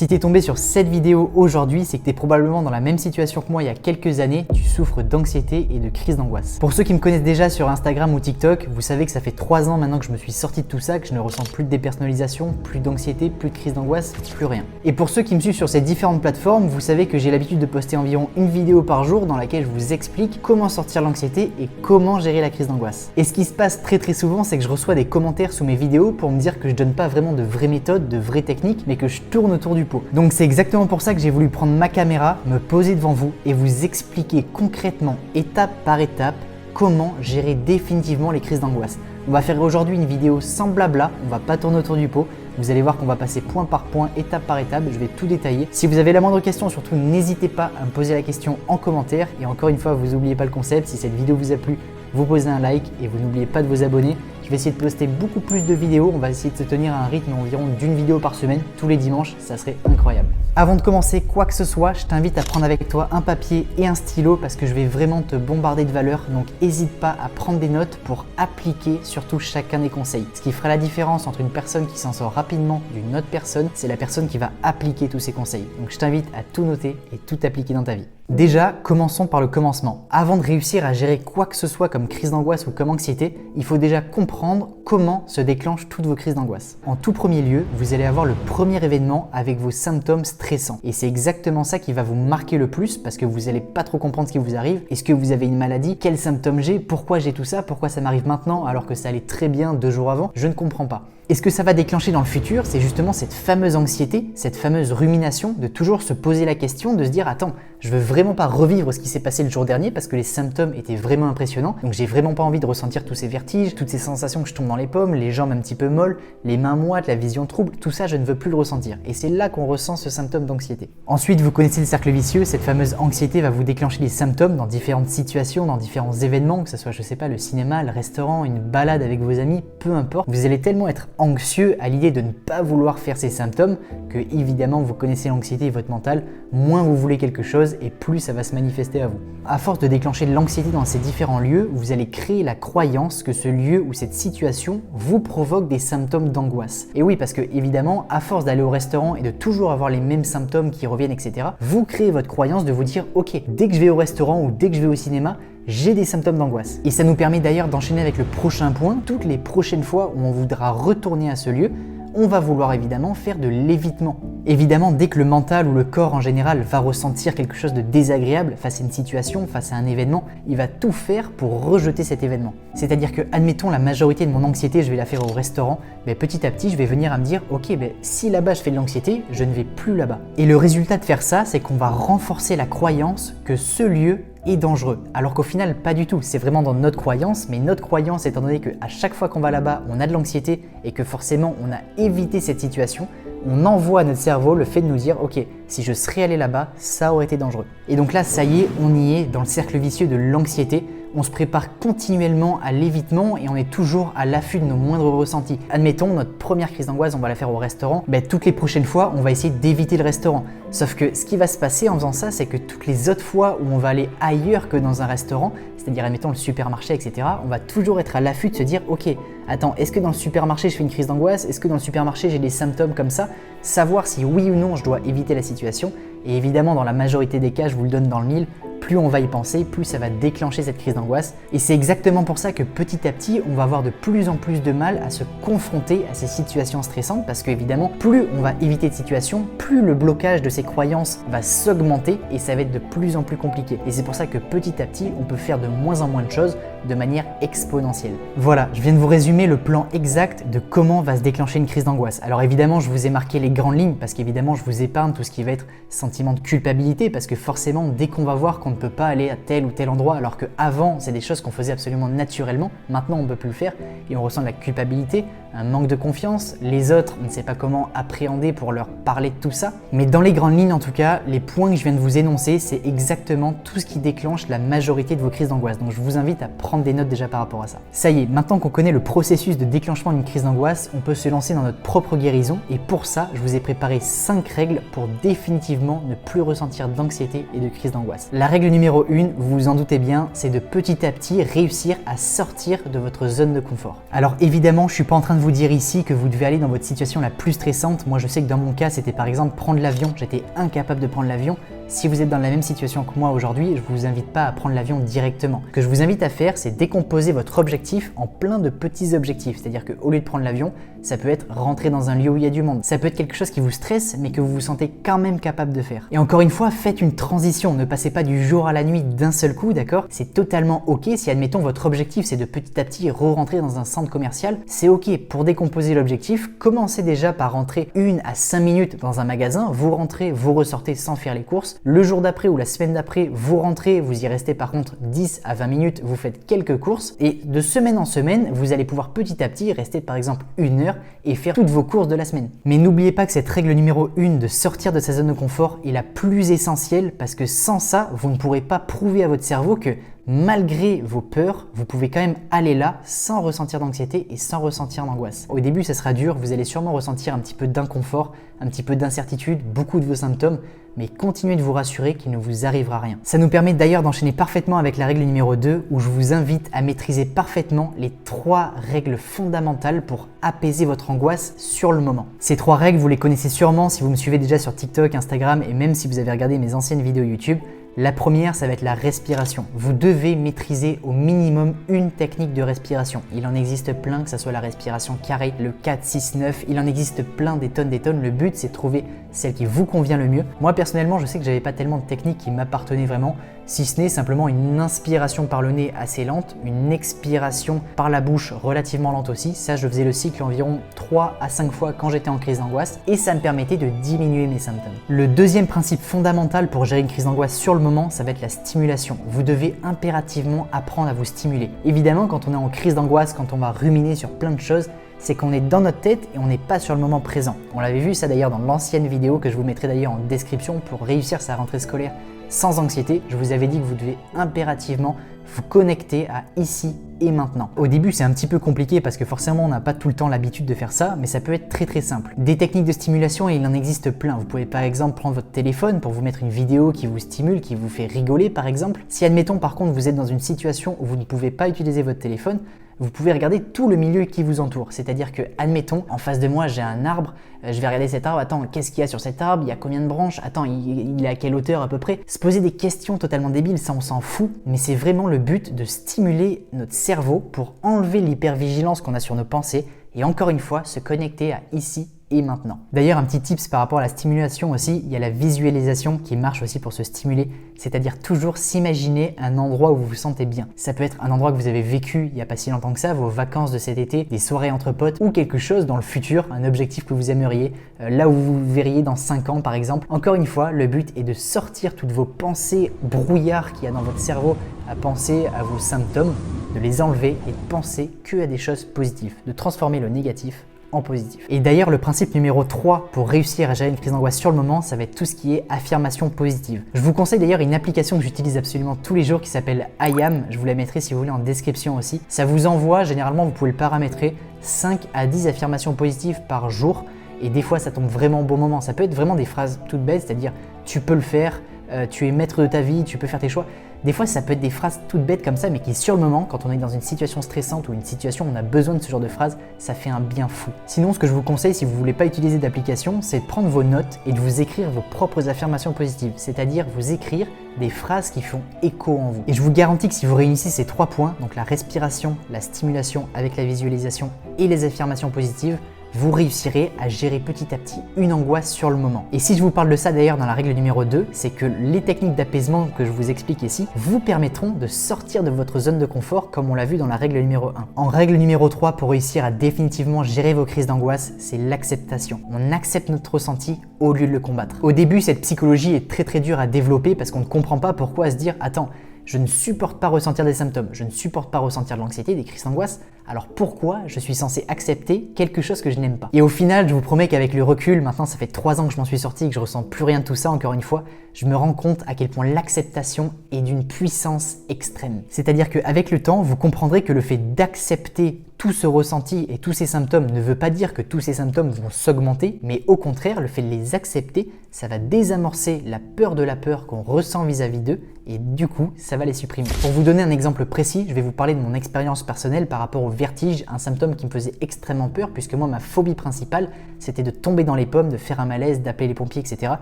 Si tu es tombé sur cette vidéo aujourd'hui, c'est que tu es probablement dans la même situation que moi il y a quelques années, tu souffres d'anxiété et de crise d'angoisse. Pour ceux qui me connaissent déjà sur Instagram ou TikTok, vous savez que ça fait 3 ans maintenant que je me suis sorti de tout ça, que je ne ressens plus de dépersonnalisation, plus d'anxiété, plus de crise d'angoisse, plus rien. Et pour ceux qui me suivent sur ces différentes plateformes, vous savez que j'ai l'habitude de poster environ une vidéo par jour dans laquelle je vous explique comment sortir l'anxiété et comment gérer la crise d'angoisse. Et ce qui se passe très souvent, c'est que je reçois des commentaires sous mes vidéos pour me dire que je donne pas vraiment de vraies méthodes, de vraies techniques, mais que je tourne autour du pot. Donc c'est exactement pour ça que j'ai voulu prendre ma caméra, me poser devant vous et vous expliquer concrètement, étape par étape, comment gérer définitivement les crises d'angoisse. On va faire aujourd'hui une vidéo sans blabla, on va pas tourner autour du pot. Vous allez voir qu'on va passer point par point, étape par étape, je vais tout détailler. Si vous avez la moindre question, surtout n'hésitez pas à me poser la question en commentaire. Et encore une fois, vous n'oubliez pas le concept, si cette vidéo vous a plu, vous posez un like et vous n'oubliez pas de vous abonner. Je vais essayer de poster beaucoup plus de vidéos, on va essayer de se tenir à un rythme environ d'une vidéo par semaine, tous les dimanches, ça serait incroyable. Avant de commencer quoi que ce soit, je t'invite à prendre avec toi un papier et un stylo parce que je vais vraiment te bombarder de valeurs, donc n'hésite pas à prendre des notes pour appliquer surtout chacun des conseils. Ce qui fera la différence entre une personne qui s'en sort rapidement d'une autre personne, c'est la personne qui va appliquer tous ces conseils. Donc je t'invite à tout noter et tout appliquer dans ta vie. Déjà, commençons par le commencement. Avant de réussir à gérer quoi que ce soit comme crise d'angoisse ou comme anxiété, il faut déjà comprendre comment se déclenchent toutes vos crises d'angoisse. En tout premier lieu, vous allez avoir le premier événement avec vos symptômes stressants. Et c'est exactement ça qui va vous marquer le plus parce que vous n'allez pas trop comprendre ce qui vous arrive. Est-ce que vous avez une maladie? Quels symptômes j'ai? Pourquoi j'ai tout ça? Pourquoi ça m'arrive maintenant alors que ça allait très bien 2 jours avant? Je ne comprends pas. Et ce que ça va déclencher dans le futur, c'est justement cette fameuse anxiété, cette fameuse rumination de toujours se poser la question, de se dire attends, je veux vraiment pas revivre ce qui s'est passé le jour dernier parce que les symptômes étaient vraiment impressionnants. Donc j'ai vraiment pas envie de ressentir tous ces vertiges, toutes ces sensations que je tombe dans les pommes, les jambes un petit peu molles, les mains moites, la vision trouble, tout ça je ne veux plus le ressentir. Et c'est là qu'on ressent ce symptôme d'anxiété. Ensuite, vous connaissez le cercle vicieux, cette fameuse anxiété va vous déclencher des symptômes dans différentes situations, dans différents événements, que ce soit je sais pas le cinéma, le restaurant, une balade avec vos amis, peu importe. Vous allez tellement être anxieux à l'idée de ne pas vouloir faire ces symptômes que évidemment vous connaissez l'anxiété et votre mental, moins vous voulez quelque chose et plus ça va se manifester à vous. À force de déclencher de l'anxiété dans ces différents lieux, vous allez créer la croyance que ce lieu ou cette situation vous provoque des symptômes d'angoisse. Et oui, parce que évidemment, à force d'aller au restaurant et de toujours avoir les mêmes symptômes qui reviennent, etc., vous créez votre croyance de vous dire ok, dès que je vais au restaurant ou dès que je vais au cinéma, j'ai des symptômes d'angoisse. Et ça nous permet d'ailleurs d'enchaîner avec le prochain point. Toutes les prochaines fois où on voudra retourner à ce lieu, on va vouloir évidemment faire de l'évitement. Évidemment, dès que le mental ou le corps en général va ressentir quelque chose de désagréable face à une situation, face à un événement, il va tout faire pour rejeter cet événement. C'est-à-dire que, admettons, la majorité de mon anxiété, je vais la faire au restaurant, mais petit à petit, je vais venir à me dire, ok, si là-bas je fais de l'anxiété, je ne vais plus là-bas. Et le résultat de faire ça, c'est qu'on va renforcer la croyance que ce lieu est dangereux. Alors qu'au final, pas du tout. C'est vraiment dans notre croyance, mais notre croyance, étant donné qu'à chaque fois qu'on va là-bas, on a de l'anxiété et que forcément, on a évité cette situation, on envoie à notre cerveau le fait de nous dire « Ok, si je serais allé là-bas, ça aurait été dangereux. » Et donc là, ça y est, on y est dans le cercle vicieux de l'anxiété. On se prépare continuellement à l'évitement et on est toujours à l'affût de nos moindres ressentis. Admettons, notre première crise d'angoisse, on va la faire au restaurant. Toutes les prochaines fois, on va essayer d'éviter le restaurant. Sauf que ce qui va se passer en faisant ça, c'est que toutes les autres fois où on va aller ailleurs que dans un restaurant, c'est-à-dire admettons le supermarché, etc., on va toujours être à l'affût de se dire « Ok, attends, est-ce que dans le supermarché je fais une crise d'angoisse? Est-ce que dans le supermarché j'ai des symptômes comme ça ?» Savoir si oui ou non je dois éviter la situation. Et évidemment, dans la majorité des cas, je vous le donne dans le mille, plus on va y penser, plus ça va déclencher cette crise d'angoisse. Et c'est exactement pour ça que petit à petit, on va avoir de plus en plus de mal à se confronter à ces situations stressantes parce qu'évidemment, plus on va éviter de situations, plus le blocage de ces croyances va s'augmenter et ça va être de plus en plus compliqué. Et c'est pour ça que petit à petit, on peut faire de moins en moins de choses de manière exponentielle. Voilà, je viens de vous résumer le plan exact de comment va se déclencher une crise d'angoisse. Alors évidemment, je vous ai marqué les grandes lignes parce qu'évidemment, je vous épargne tout ce qui va être sentiment de culpabilité parce que forcément, dès qu'on va voir qu'on ne peut pas aller à tel ou tel endroit alors qu'avant, c'est des choses qu'on faisait absolument naturellement, maintenant on ne peut plus le faire et on ressent de la culpabilité, un manque de confiance, les autres, on ne sait pas comment appréhender pour leur parler de tout ça. Mais dans les grandes lignes en tout cas, les points que je viens de vous énoncer, c'est exactement tout ce qui déclenche la majorité de vos crises d'angoisse. Donc je vous invite à prendre des notes déjà par rapport à ça. Ça y est, maintenant qu'on connaît le processus de déclenchement d'une crise d'angoisse, on peut se lancer dans notre propre guérison et pour ça, je vous ai préparé 5 règles pour définitivement ne plus ressentir d'anxiété et de crise d'angoisse. La règle numéro 1, vous vous en doutez bien, c'est de petit à petit réussir à sortir de votre zone de confort. Alors évidemment, je suis pas en train de vous dire ici que vous devez aller dans votre situation la plus stressante. Moi je sais que dans mon cas c'était par exemple prendre l'avion, j'étais incapable de prendre l'avion. Si vous êtes dans la même situation que moi aujourd'hui, je ne vous invite pas à prendre l'avion directement. Ce que je vous invite à faire, c'est décomposer votre objectif en plein de petits objectifs. C'est-à-dire qu'au lieu de prendre l'avion, ça peut être rentrer dans un lieu où il y a du monde. Ça peut être quelque chose qui vous stresse, mais que vous vous sentez quand même capable de faire. Et encore une fois, faites une transition. Ne passez pas du jour à la nuit d'un seul coup, d'accord? C'est totalement ok si, admettons, votre objectif, c'est de petit à petit re-rentrer dans un centre commercial. C'est ok. Pour décomposer l'objectif, commencez déjà par rentrer 1 à 5 minutes dans un magasin. Vous rentrez, vous ressortez sans faire les courses. Le jour d'après ou la semaine d'après, vous rentrez, vous y restez par contre 10 à 20 minutes, vous faites quelques courses et de semaine en semaine, vous allez pouvoir petit à petit rester par exemple 1 heure et faire toutes vos courses de la semaine. Mais n'oubliez pas que cette règle numéro 1 de sortir de sa zone de confort est la plus essentielle parce que sans ça, vous ne pourrez pas prouver à votre cerveau que malgré vos peurs, vous pouvez quand même aller là sans ressentir d'anxiété et sans ressentir d'angoisse. Au début, ça sera dur, vous allez sûrement ressentir un petit peu d'inconfort, un petit peu d'incertitude, beaucoup de vos symptômes, mais continuez de vous rassurer qu'il ne vous arrivera rien. Ça nous permet d'ailleurs d'enchaîner parfaitement avec la règle numéro 2 où je vous invite à maîtriser parfaitement les 3 règles fondamentales pour apaiser votre angoisse sur le moment. Ces 3 règles, vous les connaissez sûrement si vous me suivez déjà sur TikTok, Instagram et même si vous avez regardé mes anciennes vidéos YouTube. La première, ça va être la respiration. Vous devez maîtriser au minimum une technique de respiration. Il en existe plein, que ce soit la respiration carrée, le 4-6-9, il en existe plein, des tonnes. Le but, c'est de trouver celle qui vous convient le mieux. Moi, personnellement, je sais que j'avais pas tellement de techniques qui m'appartenaient vraiment, si ce n'est simplement une inspiration par le nez assez lente, une expiration par la bouche relativement lente aussi. Ça, je faisais le cycle environ 3 à 5 fois quand j'étais en crise d'angoisse et ça me permettait de diminuer mes symptômes. Le deuxième principe fondamental pour gérer une crise d'angoisse sur le moment, ça va être la stimulation. Vous devez impérativement apprendre à vous stimuler. Évidemment, quand on est en crise d'angoisse, quand on va ruminer sur plein de choses, c'est qu'on est dans notre tête et on n'est pas sur le moment présent. On l'avait vu ça d'ailleurs dans l'ancienne vidéo que je vous mettrai d'ailleurs en description pour réussir sa rentrée scolaire sans anxiété. Je vous avais dit que vous devez impérativement vous connecter à ici et maintenant. Au début, c'est un petit peu compliqué parce que forcément, on n'a pas tout le temps l'habitude de faire ça, mais ça peut être très simple. Des techniques de stimulation, il en existe plein. Vous pouvez par exemple prendre votre téléphone pour vous mettre une vidéo qui vous stimule, qui vous fait rigoler par exemple. Si admettons par contre, vous êtes dans une situation où vous ne pouvez pas utiliser votre téléphone, vous pouvez regarder tout le milieu qui vous entoure. C'est-à-dire que, admettons, en face de moi, j'ai un arbre, je vais regarder cet arbre, attends, qu'est-ce qu'il y a sur cet arbre, il y a combien de branches, attends, il est à quelle hauteur à peu près. Se poser des questions totalement débiles, ça on s'en fout, mais c'est vraiment le but de stimuler notre cerveau pour enlever l'hypervigilance qu'on a sur nos pensées et encore une fois, se connecter à ici et maintenant. D'ailleurs, un petit tips par rapport à la stimulation aussi, il y a la visualisation qui marche aussi pour se stimuler, c'est-à-dire toujours s'imaginer un endroit où vous vous sentez bien. Ça peut être un endroit que vous avez vécu il n'y a pas si longtemps que ça, vos vacances de cet été, des soirées entre potes ou quelque chose dans le futur, un objectif que vous aimeriez, là où vous vous verriez dans 5 ans par exemple. Encore une fois, le but est de sortir toutes vos pensées brouillards qu'il y a dans votre cerveau à penser à vos symptômes, de les enlever et de penser que à des choses positives, de transformer le négatif en positif. Et d'ailleurs, le principe numéro 3 pour réussir à gérer une crise d'angoisse sur le moment, ça va être tout ce qui est affirmation positive. Je vous conseille d'ailleurs une application que j'utilise absolument tous les jours qui s'appelle I Am. Je vous la mettrai si vous voulez en description aussi. Ça vous envoie, généralement vous pouvez le paramétrer, 5 à 10 affirmations positives par jour. Et des fois, ça tombe vraiment au bon moment. Ça peut être vraiment des phrases toutes bêtes, c'est-à-dire tu peux le faire, tu es maître de ta vie, tu peux faire tes choix. Des fois, ça peut être des phrases toutes bêtes comme ça, mais qui sur le moment, quand on est dans une situation stressante ou une situation où on a besoin de ce genre de phrases, ça fait un bien fou. Sinon, ce que je vous conseille, si vous ne voulez pas utiliser d'application, c'est de prendre vos notes et de vous écrire vos propres affirmations positives, c'est-à-dire vous écrire des phrases qui font écho en vous. Et je vous garantis que si vous réunissez ces 3 points, donc la respiration, la stimulation avec la visualisation et les affirmations positives, vous réussirez à gérer petit à petit une angoisse sur le moment. Et si je vous parle de ça d'ailleurs dans la règle numéro 2, c'est que les techniques d'apaisement que je vous explique ici vous permettront de sortir de votre zone de confort comme on l'a vu dans la règle numéro 1. En règle numéro 3, pour réussir à définitivement gérer vos crises d'angoisse, c'est l'acceptation. On accepte notre ressenti au lieu de le combattre. Au début, cette psychologie est très dure à développer parce qu'on ne comprend pas pourquoi se dire « Attends, je ne supporte pas ressentir des symptômes, je ne supporte pas ressentir de l'anxiété, des crises d'angoisse, alors pourquoi je suis censé accepter quelque chose que je n'aime pas ?» Et au final, je vous promets qu'avec le recul, maintenant ça fait 3 ans que je m'en suis sorti et que je ressens plus rien de tout ça, encore une fois, je me rends compte à quel point l'acceptation est d'une puissance extrême. C'est-à-dire qu'avec le temps, vous comprendrez que le fait d'accepter tout ce ressenti et tous ces symptômes ne veut pas dire que tous ces symptômes vont s'augmenter, mais au contraire, le fait de les accepter, ça va désamorcer la peur de la peur qu'on ressent vis-à-vis d'eux et du coup, ça va les supprimer. Pour vous donner un exemple précis, je vais vous parler de mon expérience personnelle par rapport au vertige, un symptôme qui me faisait extrêmement peur puisque moi ma phobie principale c'était de tomber dans les pommes, de faire un malaise, d'appeler les pompiers, etc.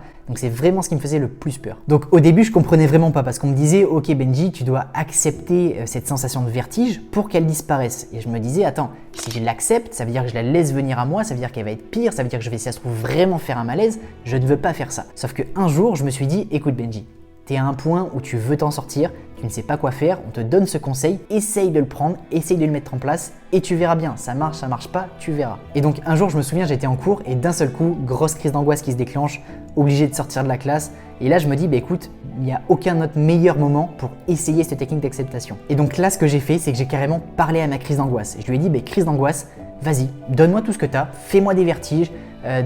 Donc c'est vraiment ce qui me faisait le plus peur. Donc au début je comprenais vraiment pas parce qu'on me disait ok Benji, tu dois accepter cette sensation de vertige pour qu'elle disparaisse. Et je me disais attends, si je l'accepte, ça veut dire que je la laisse venir à moi, ça veut dire qu'elle va être pire, ça veut dire que je vais si ça se trouve vraiment faire un malaise, je ne veux pas faire ça. Sauf qu'un jour je me suis dit écoute Benji, t'es à un point où tu veux t'en sortir, tu ne sais pas quoi faire, on te donne ce conseil, essaye de le prendre, essaye de le mettre en place et tu verras bien, ça marche pas, tu verras. Et donc un jour je me souviens, j'étais en cours et d'un seul coup, grosse crise d'angoisse qui se déclenche, obligé de sortir de la classe et là je me dis bah écoute, il n'y a aucun autre meilleur moment pour essayer cette technique d'acceptation. Et donc là ce que j'ai fait, c'est que j'ai carrément parlé à ma crise d'angoisse. Je lui ai dit bah crise d'angoisse, vas-y, donne-moi tout ce que tu as, fais-moi des vertiges,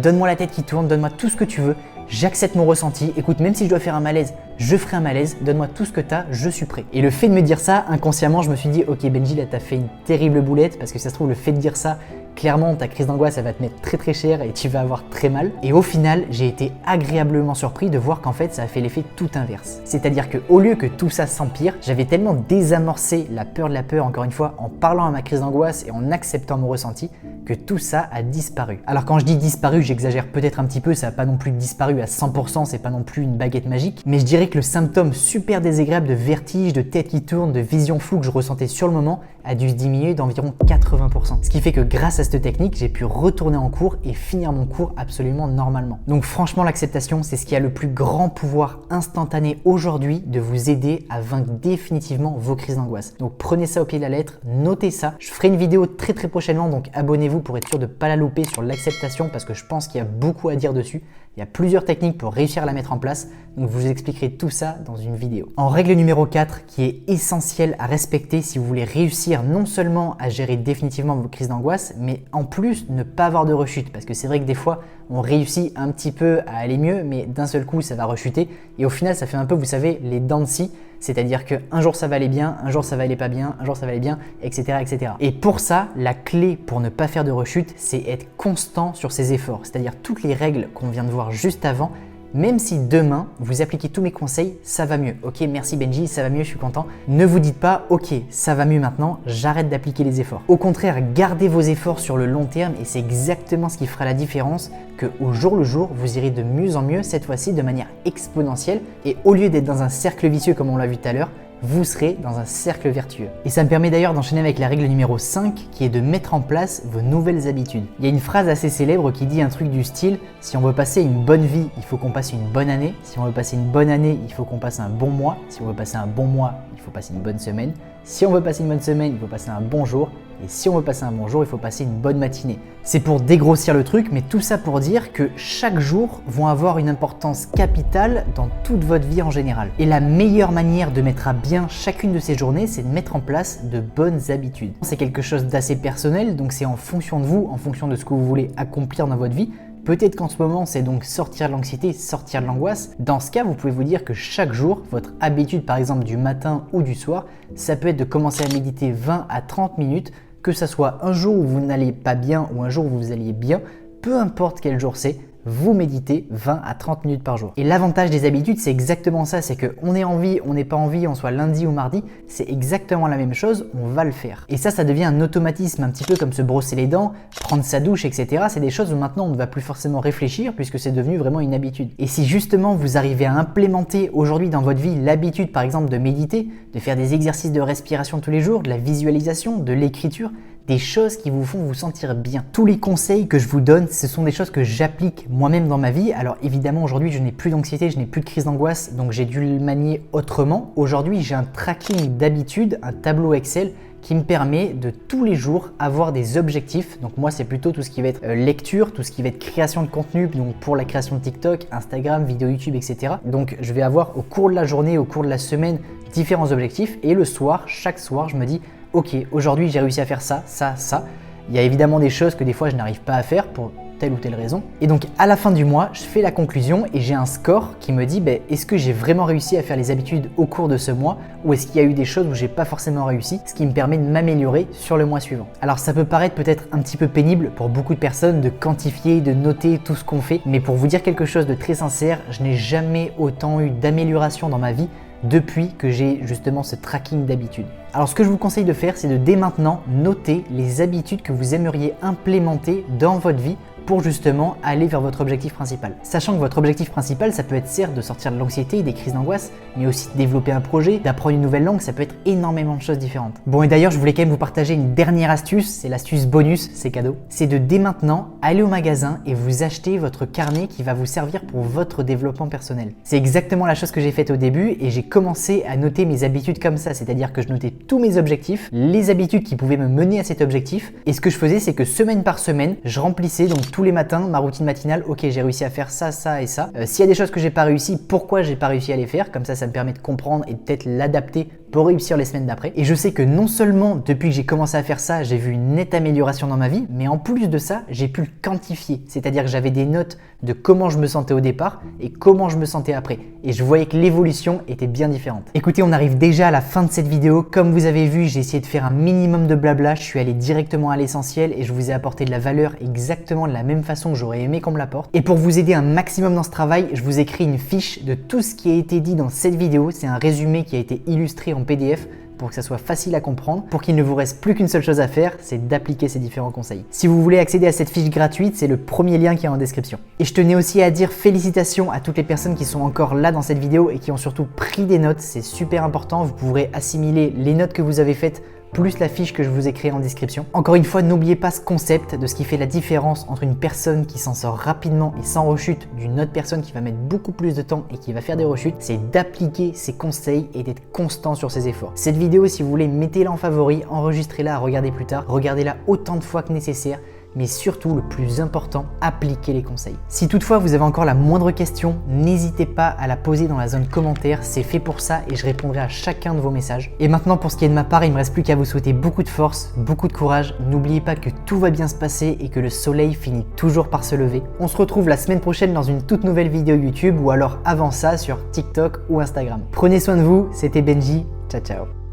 donne-moi la tête qui tourne, donne-moi tout ce que tu veux. J'accepte mon ressenti, écoute, même si je dois faire un malaise, je ferai un malaise, donne-moi tout ce que t'as, je suis prêt. Et le fait de me dire ça, inconsciemment, je me suis dit, ok Benji, là t'as fait une terrible boulette parce que ça se trouve, le fait de dire ça, clairement, ta crise d'angoisse, elle va te mettre très très cher et tu vas avoir très mal. Et au final, j'ai été agréablement surpris de voir qu'en fait, ça a fait l'effet tout inverse. C'est-à-dire qu'au lieu que tout ça s'empire, j'avais tellement désamorcé la peur de la peur, encore une fois, en parlant à ma crise d'angoisse et en acceptant mon ressenti, que tout ça a disparu. Alors quand je dis disparu, j'exagère peut-être un petit peu, ça n'a pas non plus disparu à 100%, c'est pas non plus une baguette magique, mais je dirais que le symptôme super désagréable de vertige, de tête qui tourne, de vision floue que je ressentais sur le moment a dû se diminuer d'environ 80%. Ce qui fait que grâce à cette technique, j'ai pu retourner en cours et finir mon cours absolument normalement. Donc franchement, l'acceptation, c'est ce qui a le plus grand pouvoir instantané aujourd'hui de vous aider à vaincre définitivement vos crises d'angoisse. Donc prenez ça au pied de la lettre, notez ça. Je ferai une vidéo très prochainement, donc abonnez-vous pour être sûr de ne pas la louper sur l'acceptation parce que je pense qu'il y a beaucoup à dire dessus. Il y a plusieurs techniques pour réussir à la mettre en place, donc je vous expliquerai tout ça dans une vidéo. En règle numéro 4, qui est essentielle à respecter si vous voulez réussir non seulement à gérer définitivement vos crises d'angoisse, mais en plus ne pas avoir de rechute, parce que c'est vrai que des fois, on réussit un petit peu à aller mieux, mais d'un seul coup, ça va rechuter, et au final, ça fait un peu, vous savez, les dents de scie, c'est-à-dire qu'un jour ça va aller bien, un jour ça va aller pas bien, un jour ça va aller bien, etc., etc. Et pour ça, la clé pour ne pas faire de rechute, c'est être constant sur ses efforts, c'est-à-dire toutes les règles qu'on vient de voir juste avant. Même si demain, vous appliquez tous mes conseils, ça va mieux. Ok, merci Benji, ça va mieux, je suis content. Ne vous dites pas, ok, ça va mieux maintenant, j'arrête d'appliquer les efforts. Au contraire, gardez vos efforts sur le long terme et c'est exactement ce qui fera la différence, qu'au jour le jour, vous irez de mieux en mieux, cette fois-ci de manière exponentielle. Et au lieu d'être dans un cercle vicieux comme on l'a vu tout à l'heure, vous serez dans un cercle vertueux. Et ça me permet d'ailleurs d'enchaîner avec la règle numéro 5 qui est de mettre en place vos nouvelles habitudes. Il y a une phrase assez célèbre qui dit un truc du style « Si on veut passer une bonne vie, il faut qu'on passe une bonne année. Si on veut passer une bonne année, il faut qu'on passe un bon mois. Si on veut passer un bon mois, il faut passer une bonne semaine. Si on veut passer une bonne semaine, il faut passer un bon jour. Et si on veut passer un bon jour, il faut passer une bonne matinée. » C'est pour dégrossir le truc, mais tout ça pour dire que chaque jour vont avoir une importance capitale dans toute votre vie en général. Et la meilleure manière de mettre à bien chacune de ces journées, c'est de mettre en place de bonnes habitudes. C'est quelque chose d'assez personnel, donc c'est en fonction de vous, en fonction de ce que vous voulez accomplir dans votre vie. Peut-être qu'en ce moment, c'est donc sortir de l'anxiété, sortir de l'angoisse. Dans ce cas, vous pouvez vous dire que chaque jour, votre habitude, par exemple du matin ou du soir, ça peut être de commencer à méditer 20 à 30 minutes, que ça soit un jour où vous n'allez pas bien ou un jour où vous alliez bien, peu importe quel jour c'est, vous méditez 20 à 30 minutes par jour. Et l'avantage des habitudes, c'est exactement ça, c'est qu'on est en vie, on n'est pas en vie, on soit lundi ou mardi, c'est exactement la même chose, on va le faire. Et ça devient un automatisme, un petit peu comme se brosser les dents, prendre sa douche, etc. C'est des choses où maintenant on ne va plus forcément réfléchir puisque c'est devenu vraiment une habitude. Et si justement vous arrivez à implémenter aujourd'hui dans votre vie l'habitude par exemple de méditer, de faire des exercices de respiration tous les jours, de la visualisation, de l'écriture, des choses qui vous font vous sentir bien. Tous les conseils que je vous donne, ce sont des choses que j'applique moi-même dans ma vie. Alors évidemment, aujourd'hui, je n'ai plus d'anxiété, je n'ai plus de crise d'angoisse, donc j'ai dû le manier autrement. Aujourd'hui, j'ai un tracking d'habitude, un tableau Excel qui me permet de tous les jours avoir des objectifs. Donc moi, c'est plutôt tout ce qui va être lecture, tout ce qui va être création de contenu, donc pour la création de TikTok, Instagram, vidéo YouTube, etc. Donc je vais avoir au cours de la journée, au cours de la semaine, différents objectifs. Et le soir, chaque soir, je me dis ok, aujourd'hui j'ai réussi à faire ça, ça, ça. Il y a évidemment des choses que des fois je n'arrive pas à faire pour telle ou telle raison. Et donc à la fin du mois, je fais la conclusion et j'ai un score qui me dit est-ce que j'ai vraiment réussi à faire les habitudes au cours de ce mois ou est-ce qu'il y a eu des choses où j'ai pas forcément réussi, ce qui me permet de m'améliorer sur le mois suivant. Alors ça peut paraître peut-être un petit peu pénible pour beaucoup de personnes de quantifier, de noter tout ce qu'on fait, mais pour vous dire quelque chose de très sincère, je n'ai jamais autant eu d'amélioration dans ma vie depuis que j'ai justement ce tracking d'habitudes. Alors ce que je vous conseille de faire, c'est de dès maintenant noter les habitudes que vous aimeriez implémenter dans votre vie pour justement aller vers votre objectif principal. Sachant que votre objectif principal, ça peut être certes de sortir de l'anxiété et des crises d'angoisse, mais aussi de développer un projet, d'apprendre une nouvelle langue, ça peut être énormément de choses différentes. Bon, et d'ailleurs, je voulais quand même vous partager une dernière astuce, c'est l'astuce bonus, c'est cadeau. C'est de dès maintenant aller au magasin et vous acheter votre carnet qui va vous servir pour votre développement personnel. C'est exactement la chose que j'ai faite au début et j'ai commencé à noter mes habitudes comme ça, c'est-à-dire que je notais tous mes objectifs, les habitudes qui pouvaient me mener à cet objectif, et ce que je faisais, c'est que semaine par semaine, je remplissais donc tous les matins ma routine matinale. Ok, j'ai réussi à faire ça, ça et ça. S'il y a des choses que j'ai pas réussi, pourquoi j'ai pas réussi à les faire? Comme ça me permet de comprendre et de peut-être l'adapter pour réussir les semaines d'après. Et je sais que non seulement depuis que j'ai commencé à faire ça, j'ai vu une nette amélioration dans ma vie, mais en plus de ça, j'ai pu le quantifier. C'est-à-dire que j'avais des notes de comment je me sentais au départ et comment je me sentais après. Et je voyais que l'évolution était bien différente. Écoutez, on arrive déjà à la fin de cette vidéo. Comme vous avez vu, j'ai essayé de faire un minimum de blabla. Je suis allé directement à l'essentiel et je vous ai apporté de la valeur exactement de la même façon que j'aurais aimé qu'on me l'apporte. Et pour vous aider un maximum dans ce travail, je vous ai créé une fiche de tout ce qui a été dit dans cette vidéo. C'est un résumé qui a été illustré en PDF pour que ça soit facile à comprendre, pour qu'il ne vous reste plus qu'une seule chose à faire, c'est d'appliquer ces différents conseils. Si vous voulez accéder à cette fiche gratuite, c'est le premier lien qui est en description. Et je tenais aussi à dire félicitations à toutes les personnes qui sont encore là dans cette vidéo et qui ont surtout pris des notes, c'est super important, vous pourrez assimiler les notes que vous avez faites plus la fiche que je vous ai créée en description. Encore une fois, n'oubliez pas ce concept de ce qui fait la différence entre une personne qui s'en sort rapidement et sans rechute d'une autre personne qui va mettre beaucoup plus de temps et qui va faire des rechutes, c'est d'appliquer ces conseils et d'être constant sur ses efforts. Cette vidéo, si vous voulez, mettez-la en favori, enregistrez-la à regarder plus tard, regardez-la autant de fois que nécessaire, mais surtout, le plus important, appliquez les conseils. Si toutefois vous avez encore la moindre question, n'hésitez pas à la poser dans la zone commentaire, c'est fait pour ça et je répondrai à chacun de vos messages. Et maintenant, pour ce qui est de ma part, il ne me reste plus qu'à vous souhaiter beaucoup de force, beaucoup de courage. N'oubliez pas que tout va bien se passer et que le soleil finit toujours par se lever. On se retrouve la semaine prochaine dans une toute nouvelle vidéo YouTube ou alors avant ça sur TikTok ou Instagram. Prenez soin de vous, c'était Benji, ciao ciao.